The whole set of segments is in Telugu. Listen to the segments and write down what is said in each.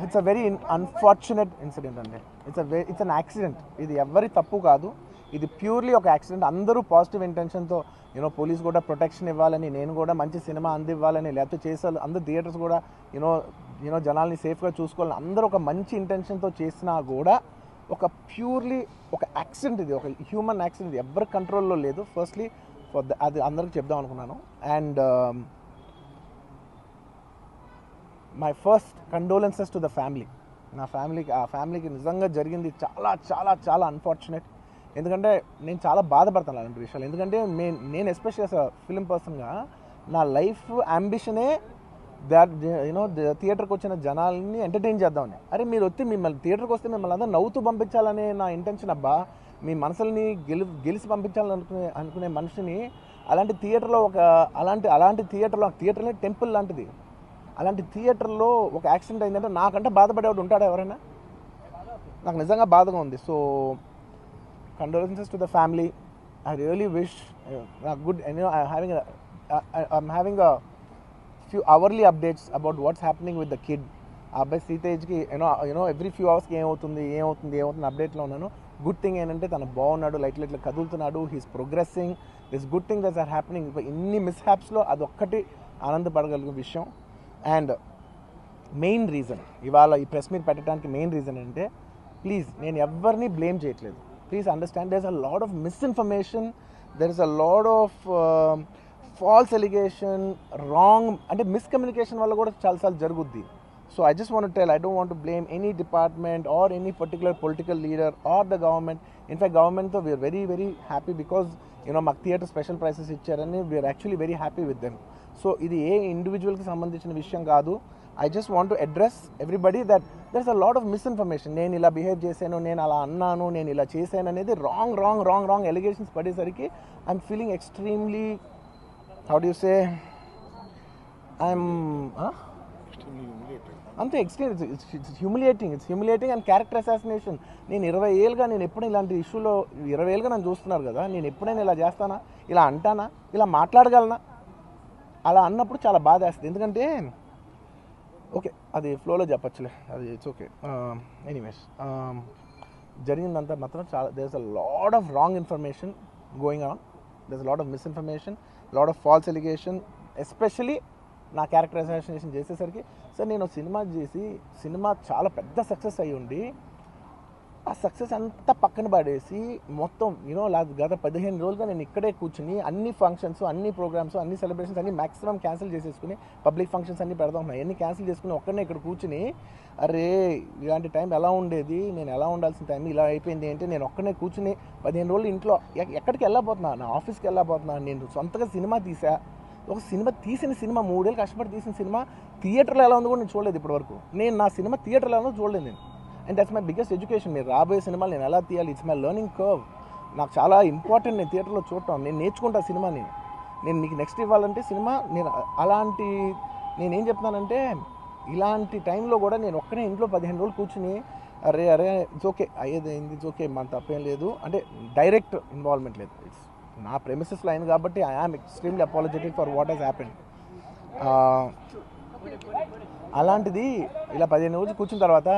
It's a very unfortunate incident అండి. It's an accident. ఇది ఎవరి తప్పు కాదు, ఇది ప్యూర్లీ ఒక యాక్సిడెంట్. అందరూ పాజిటివ్ ఇంటెన్షన్తో పోలీస్ కూడా ప్రొటెక్షన్ ఇవ్వాలని, నేను కూడా మంచి సినిమా అందివ్వాలని, లేకపోతే చేసారు అందరు థియేటర్స్ కూడా జనాల్ని సేఫ్గా చూసుకోవాలని అందరూ ఒక మంచి ఇంటెన్షన్తో చేసినా కూడా ఒక ప్యూర్లీ ఒక యాక్సిడెంట్, ఇది ఒక హ్యూమన్ యాక్సిడెంట్, ఎవరి కంట్రోల్లో లేదు. ఫస్ట్లీ అది అందరికి చెప్దాం అనుకున్నాను. And my first condolences to the family. ఆ ఫ్యామిలీకి నిజంగా జరిగింది చాలా చాలా చాలా అన్ఫార్చునేట్. ఎందుకంటే నేను చాలా బాధపడతాను అలాంటి విషయాలు. ఎందుకంటే నేను ఎస్పెషల్లీ యాస్ అ ఫిలిం పర్సన్గా నా లైఫ్ అంబిషనే థియేటర్కి వచ్చిన జనాల్ని ఎంటర్టైన్ చేద్దామని. అరే మీరు వచ్చి మిమ్మల్ని థియేటర్కి వస్తే మిమ్మల్ని అందరూ నవ్వుతూ పంపించాలనే నా ఇంటెన్షన్. అబ్బా, మీ మనసుల్ని గెలిచి పంపించాలని అనుకునే మనిషిని అలాంటి థియేటర్లో అలాంటి థియేటర్లో టెంపుల్ లాంటిది, అలాంటి థియేటర్లో ఒక యాక్సిడెంట్ అయిందంటే నాకంటే బాధపడేవాడు ఉంటాడా ఎవరైనా? నాకు నిజంగా బాధగా ఉంది. So condolences to the family. I really wish good, and I'm having a few hourly updates about what's happening with the kid. అబ్బాయి సీతేజ్కి ఎవ్రీ ఫ్యూ అవర్స్కి ఏమవుతుంది అప్డేట్లో ఉన్నాను. గుడ్ థింగ్ ఏంటంటే తను బాగున్నాడు, లైట్లైట్లో కదులుతున్నాడు, he's progressing. This good thing that's are happening. ఇన్ని మిస్హ్యాప్స్లో అదొక్కటి ఆనందపడగలిగే విషయం. అండ్ మెయిన్ రీజన్ ఇవాళ ఈ ప్రెస్ మీట్ పెట్టడానికి మెయిన్ రీజన్ అంటే, ప్లీజ్ నేను ఎవరిని బ్లేమ్ చేయట్లేదు. Please understand, there's a lot of misinformation, there is a lot of false allegation, wrong and miscommunication valla kuda chaala saal jaruguddi. So I just want to tell, I don't want to blame any department or any particular political leader or the government. In fact, government tho we are very very happy because maku theatre special prices ichcharani, we are actually very happy with them. So idi A individual కి సంబంధించిన విషయం కాదు. I just want to address everybody that there's a lot of misinformation. నేను ఇలా బిహేవ్ చేశాను, నేను అలా అన్నాను, నేను ఇలా చేశాను అనేది రాంగ్ ఎలిగేషన్స్ పడేసరికి I'm feeling extremely, how do you say, I'm అంతే extreme. It's humiliating and character assassination. నేను 20 ఏళ్ళుగా నేను ఎప్పుడు ఇలాంటి ఇష్యూలో 20 ఏళ్ళుగా నన్ను చూస్తున్నారు కదా, నేను ఎప్పుడైనా ఇలా చేస్తానా, ఇలా అంటానా, ఇలా మాట్లాడగలనా? అలా అన్నప్పుడు చాలా బాధ వేస్తుంది. ఎందుకంటే ఓకే, అది ఫ్లోలో చెప్పచ్చులే, అది ఇట్స్ ఓకే. ఎనీవేస్, జరిగిందంతా మాత్రం చాలా, there is a lot of wrong information going on, there is a lot of misinformation, lot of false allegation. Especially నా క్యారెక్టర్ అసాసినేషన్ చేసేసరికి, సార్ నేను సినిమా చేసి సినిమా చాలా పెద్ద సక్సెస్ అయ్యి ఉండి ఆ సక్సెస్ అంతా పక్కన పడేసి మొత్తం గత 15 రోజులుగా నేను ఇక్కడే కూర్చుని అన్ని ఫంక్షన్స్, అన్ని ప్రోగ్రామ్స్, అన్ని సెలబ్రేషన్స్ అన్ని మ్యాక్సిమం క్యాన్సిల్ చేసేసుకుని, పబ్లిక్ ఫంక్షన్స్ అన్ని పెడదాం ఉన్నాయి, అన్ని క్యాన్సిల్ చేసుకుని ఒక్కడనే ఇక్కడ కూర్చుని, అరే ఇలాంటి టైం ఎలా ఉండేది, నేను ఎలా ఉండాల్సిన టైం ఇలా అయిపోయింది అంటే, నేను ఒక్కడనే కూర్చుని 15 రోజులు ఇంట్లో ఎక్కడికి వెళ్ళబోతున్నా, నా ఆఫీస్కి వెళ్ళబోతున్నా, నేను సొంతగా సినిమా తీసా. ఒక సినిమా 3 ఏళ్ళు కష్టపడి తీసిన సినిమా థియేటర్లో ఎలా ఉందో కూడా నేను చూడలేదు ఇప్పటివరకు. నేను నా సినిమా థియేటర్లో ఎలా ఉందో చూడలేదు నేను. And that's my biggest education. మీరు రాబోయే సినిమాలు నేను ఎలా తీయాలి, ఇట్స్ మై లెర్నింగ్ కర్వ్. నాకు చాలా ఇంపార్టెంట్ నేను థియేటర్లో చూడటం, నేను నేర్చుకుంటా సినిమాని. నేను నీకు నెక్స్ట్ ఇవ్వాలంటే సినిమా, నేనేం చెప్తున్నానంటే, ఇలాంటి టైంలో కూడా నేను ఒక్కనే ఇంట్లో 15 రోజులు కూర్చుని, అరే ఇట్స్ ఓకే, అయ్యేదైంది, ఇట్స్ ఓకే, మన తప్పేం లేదు అంటే డైరెక్ట్ ఇన్వాల్వ్మెంట్ లేదు. ఇట్స్ నా ప్రెమిసెస్లో అయింది కాబట్టి I am extremely apologetic for what has happened. అలాంటిది ఇలా 15 రోజులు కూర్చున్న తర్వాత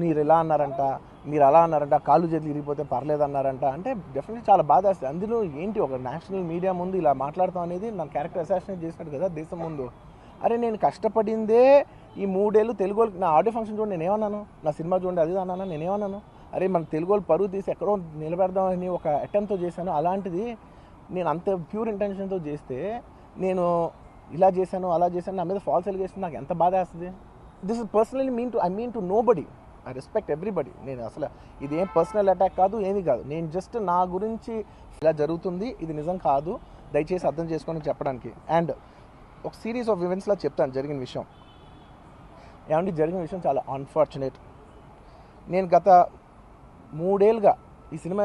మీరు ఇలా అన్నారంట, మీరు అలా అన్నారంట, కాళ్ళు చేతులు ఇరిగిపోతే పర్లేదు అన్నారంట అంటే డెఫినెట్లీ చాలా బాధ వేస్తుంది. అందులో ఏంటి, ఒక నేషనల్ మీడియా ముందు ఇలా మాట్లాడతాం అనేది నా క్యారెక్టర్ అసాసినేట్ చేసినట్టు కదా దేశం ముందు. అరే నేను కష్టపడిందే ఈ 3 ఏళ్ళు తెలుగు వాళ్ళకి. నా ఆడియో ఫంక్షన్ చూడండి, నేనేమన్నాను, నా సినిమా చూడండి అది అన్నాను, నేనేమన్నాను, అరే మన తెలుగు వాళ్ళు పరువు తీసి ఎక్కడో నిలబెడదామని ఒక అటెంప్ట్తో చేశాను. అలాంటిది నేను అంత ప్యూర్ ఇంటెన్షన్తో చేస్తే, నేను ఇలా చేశాను అలా చేశాను, నా మీద ఫాల్స్ ఎలిగేషన్, నాకు ఎంత బాధ వేస్తుంది. This is personally I mean to nobody. I respect everybody. నేను అసలు ఇది ఏం పర్సనల్ అటాక్ కాదు, ఏమీ కాదు. నేను జస్ట్ నా గురించి ఇలా జరుగుతుంది, ఇది నిజం కాదు, దయచేసి అర్థం చేసుకోని చెప్పడానికి. అండ్ ఒక సిరీస్ ఆఫ్ ఈవెంట్స్లో చెప్తాను జరిగిన విషయం. ఏమంటే జరిగిన విషయం చాలా అన్ఫార్చునేట్. నేను గత 3 ఏళ్ళుగా ఈ సినిమా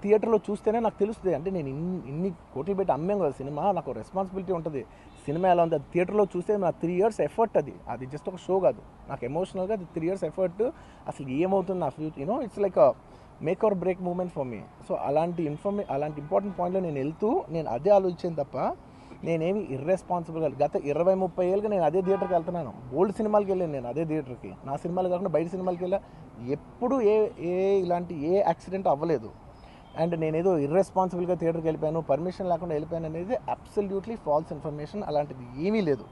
థియేటర్లో చూస్తేనే నాకు తెలుస్తుంది. అంటే నేను ఇన్ని కోట్లు పెట్టి అమ్మాం కదా సినిమా, నాకు రెస్పాన్సిబిలిటీ ఉంటుంది. సినిమా ఎలా ఉంది అది థియేటర్లో చూస్తే నా 3 years ఎఫర్ట్, అది జస్ట్ ఒక షో కాదు, నాకు ఎమోషనల్గా అది 3 years ఎఫర్ట్. అసలు ఏమవుతుంది నా future, it's like make or break moment for me. So అలాంటి ఇంపార్టెంట్ పాయింట్లో నేను వెళ్తూ నేను అదే ఆలోచించాను తప్ప నేనేమి ఇర్రెస్పాన్సిబుల్గా గత 20-30 ఏళ్ళుగా నేను అదే థియేటర్కి వెళ్తున్నాను. ఓల్డ్ సినిమాలకి వెళ్ళాను నేను అదే థియేటర్కి. నా సినిమాలు కాకుండా బయట సినిమాలకి వెళ్ళా. ఎప్పుడు ఇలాంటి యాక్సిడెంట్ అవ్వలేదు. అండ్ నేనేదో ఇర్రెస్పాన్సిబుల్గా థియేటర్కి వెళ్ళిపోయాను, పర్మిషన్ లేకుండా వెళ్ళిపోయాను అనేది అబ్సల్యూట్లీ ఫాల్స్ ఇన్ఫర్మేషన్. అలాంటిది ఏమీ లేదు.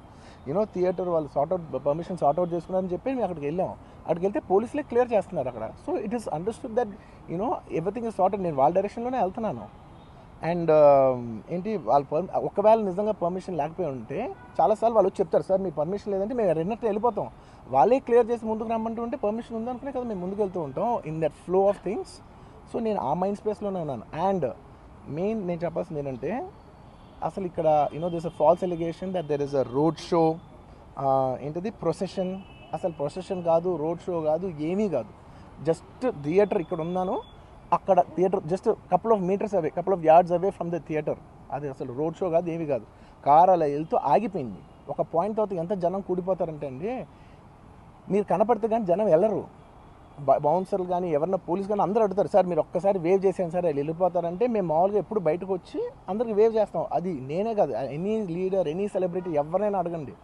థియేటర్ వాళ్ళు పర్మిషన్ సార్ట్అవుట్ చేసుకున్నారని చెప్పి మేము అక్కడికి వెళ్ళాం. అక్కడికి వెళ్తే పోలీసులే క్లియర్ చేస్తున్నారు అక్కడ. So it is understood that everything is sorted. నేను వాళ్ళ డైరెక్షన్లోనే వెళ్తున్నాను. అండ్ ఒకవేళ నిజంగా పర్మిషన్ లేకపోయి ఉంటే చాలాసార్లు వాళ్ళు వచ్చి చెప్తారు, సార్ మీ పర్మిషన్ లేదంటే మేము రెండట్టు వెళ్ళిపోతాం. వాళ్ళే క్లియర్ చేసి ముందుకు రమ్మంటూ ఉంటే పర్మిషన్ ఉందనుకునే కదా మేము ముందుకు వెళ్తూ ఉంటాం in that flow of things. So నేను ఆ మైండ్ స్పేస్లోనే ఉన్నాను. అండ్ మెయిన్ నేను చెప్పాల్సింది ఏంటంటే, అసలు ఇక్కడ this a false allegation that there is a road show, procession. అసలు ప్రొసెషన్ కాదు, రోడ్ షో కాదు, ఏమీ కాదు. జస్ట్ థియేటర్ ఇక్కడ ఉన్నాను, అక్కడ theatre just couple of metres away, couple of yards away from the theatre. అది అసలు రోడ్ షో కాదు, ఏమీ కాదు. కార్ అలా వెళ్తూ ఆగిపోయింది. ఒక పాయింట్ తర్వాత ఎంత జనం కూడిపోతారంటే అండి, మీరు కనపడితే కానీ జనం వెళ్ళరు. బౌన్సర్లు కానీ ఎవరన్నా పోలీస్ కానీ అందరూ అడుగుతారు, సార్ మీరు ఒక్కసారి వేవ్ చేసాను సార్ వాళ్ళు వెళ్ళిపోతారంటే మేము మామూలుగా ఎప్పుడు బయటకు వచ్చి అందరికి వేవ్ చేస్తాం. అది నేనే కాదు, ఎనీ లీడర్, ఎనీ సెలబ్రిటీ ఎవరైనా అడగండి,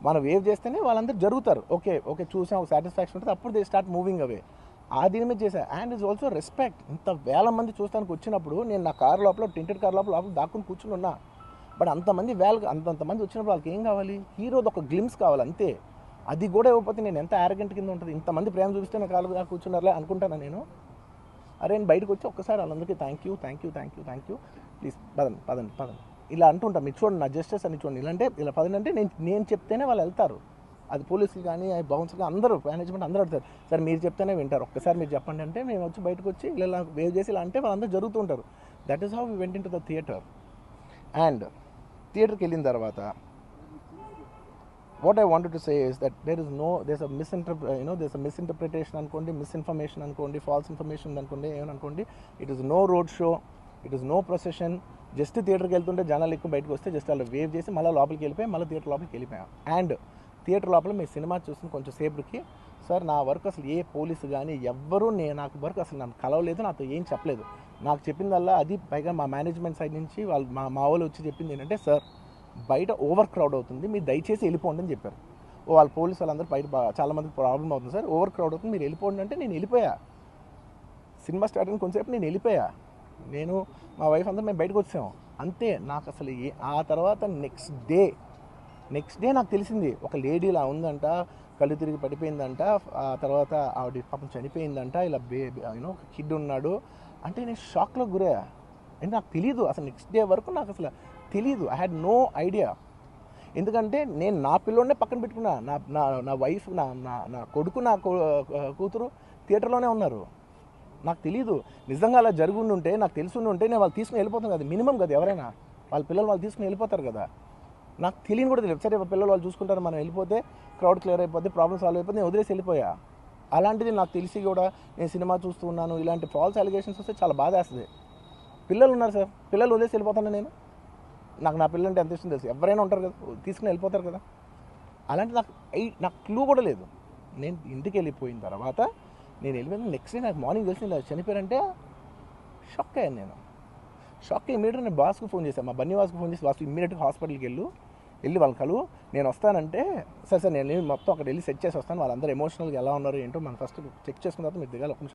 మనం వేవ్ చేస్తేనే వాళ్ళందరూ జరుగుతారు. ఓకే ఓకే చూసాం, ఒక సాటిస్ఫాక్షన్ ఉంటుంది, అప్పుడు దే స్టార్ట్ మూవింగ్ అవే. ఆ దీని మీద చేశాను. And is also respect. ఇంత వేల మంది చూస్తానికి వచ్చినప్పుడు నేను నా కార్ లోపల, టెంటెడ్ కార్ లోపల దాక్కుని కూర్చుని ఉన్నా. బట్ అంతమంది అంతమంది వచ్చినప్పుడు వాళ్ళకి ఏం కావాలి? హీరోది ఒక గ్లిమ్స్ కావాలి అంతే. అది కూడా ఇవ్వకపోతే నేను ఎంత యారగెంట్ కింద ఉంటుంది. ఇంతమంది ప్రేమ చూపిస్తే నా కాలు కూర్చున్నారులే అనుకుంటాను నేను. అరే నేను బయటకు వచ్చి ఒక్కసారి వాళ్ళందరికీ థ్యాంక్ యూ ప్లీజ్ పదండి ఇలా అంటుంటాను. మీరు చూడండి నా జస్టిస్ అని చూడండి. ఇలాంటే ఇలా పదండి అంటే నేను చెప్తేనే వాళ్ళు వెళ్తారు. అది పోలీసులు కానీ బౌన్సర్లు అందరూ, మేనేజ్మెంట్ అందరూ అడుగుతారు, సార్ మీరు చెప్తేనే వింటారు, ఒక్కసారి మీరు చెప్పండి అంటే మేము వచ్చి బయటకు వచ్చి ఇలా వేవ్ చేసి ఇలా అంటే వాళ్ళందరూ జరుగుతూ ఉంటారు. That is how we went into the theatre. And థియేటర్కి వెళ్ళిన తర్వాత what I wanted to say is that there's a misinterpretation అనుకోండి, misinformation అనుకోండి, false information అనుకోండి, ఏమనుకోండి. It is no road show, it is no procession. Just థియేటర్కి వెళ్తుంటే జనాలు ఎక్కువ బయటకు వస్తే జస్ట్ అలా వేవ్ చేసి మళ్ళీ లోపలికి వెళ్ళిపోయి మళ్ళీ థియేటర్ లోపలికి వెళ్ళిపోయాం. అండ్ థియేటర్ లోపల మీ సినిమా చూసిన కొంచెం సేపటికి, సార్ నా వరకు అసలు ఏ పోలీసు కానీ ఎవ్వరూ నాకు వరకు అసలు నన్ను కలవలేదు, నాతో ఏం చెప్పలేదు. నాకు చెప్పిందల్లా అది పైగా మా మేనేజ్మెంట్ సైడ్ నుంచి వాళ్ళు మా వాళ్ళు వచ్చి చెప్పింది ఏంటంటే, సార్ బయట ఓవర్ క్రౌడ్ అవుతుంది, మీరు దయచేసి వెళ్ళిపోండి అని చెప్పారు. వాళ్ళ పోలీసు వాళ్ళందరూ బయట చాలామందికి ప్రాబ్లం అవుతుంది, సార్ ఓవర్ క్రౌడ్ అవుతుంది మీరు వెళ్ళిపోండి అంటే నేను వెళ్ళిపోయా. సినిమా స్టార్ట్ అయిన కొంచెంసేపు నేను వెళ్ళిపోయా. నేను మా వైఫ్ అందరూ మేము బయటకు వచ్చాము అంతే. నాకు అసలు ఆ తర్వాత నెక్స్ట్ డే నాకు తెలిసింది, ఒక లేడీ ఇలా ఉందంట, కళ్ళు తిరిగి పడిపోయిందంట, ఆ తర్వాత ఆవిడ పాపం చనిపోయిందంట, ఇలా ఒక కిడ్ ఉన్నాడు అంటే నేను షాక్లో గురయ్యా. అంటే నాకు తెలీదు అసలు, నెక్స్ట్ డే వరకు నాకు అసలు తెలీదు. I had no idea. ఎందుకంటే నేను నా పిల్లోనే పక్కన పెట్టుకున్నా, నా వైఫ్, నా కొడుకు, నా కూతురు థియేటర్లోనే ఉన్నారు. నాకు తెలీదు. నిజంగా అలా జరుగుండి ఉంటే, నాకు తెలుసుండి ఉంటే నేను వాళ్ళు తీసుకుని వెళ్ళిపోతాం కదా, మినిమం కదా, ఎవరైనా వాళ్ళ పిల్లలు వాళ్ళు తీసుకుని వెళ్ళిపోతారు కదా. నాకు తెలియని కూడా తెలియదు. సరే పిల్లలు వాళ్ళు చూసుకుంటారు, మనం వెళ్ళిపోతే క్రౌడ్ క్లియర్ అయిపోతే, ప్రాబ్లమ్ సాల్వ్ అయిపోతే నేను వదిలేసి వెళ్ళిపోయా. అలాంటిది నాకు తెలిసి కూడా నేను సినిమా చూస్తూ ఉన్నాను, ఇలాంటి ఫాల్స్ అలిగేషన్స్ వస్తే చాలా బాధ వేస్తుంది. పిల్లలు ఉన్నారు సార్, పిల్లలు వదిలేసి వెళ్ళిపోతాను నేను. నాకు నా పిల్లలు అంటే ఎంత ఇష్టం తెలుసు, ఎవరైనా ఉంటారు కదా తీసుకుని వెళ్ళిపోతారు కదా. అలాంటి నాకు క్లూ కూడా లేదు. నేను ఇంటికి వెళ్ళిపోయిన తర్వాత నేను వెళ్ళిపోయిన నెక్స్ట్ డే నాకు మార్నింగ్ తెలిసి ఇలా చనిపోయారంటే షాక్ అయ్యాను నేను. షాక్ అయ్యి ఇమీడియట్గా నేను బాస్కు ఫోన్ చేశాను, మా బన్నీవాస్కు ఫోన్ చేసి, బాస్ ఇమీడియట్గా హాస్పిటల్కి వెళ్ళి వాళ్ళ కలు నేను వస్తానంటే, సరే నేను మొత్తం అక్కడ వెళ్ళి సెట్ చేసి వస్తాను, వాళ్ళందరూ ఎమోషనల్గా ఎలా ఉన్నారు ఏంటో మనం ఫస్ట్ చెక్ చేసుకున్న తర్వాత మీరు దిగాలి, ఒక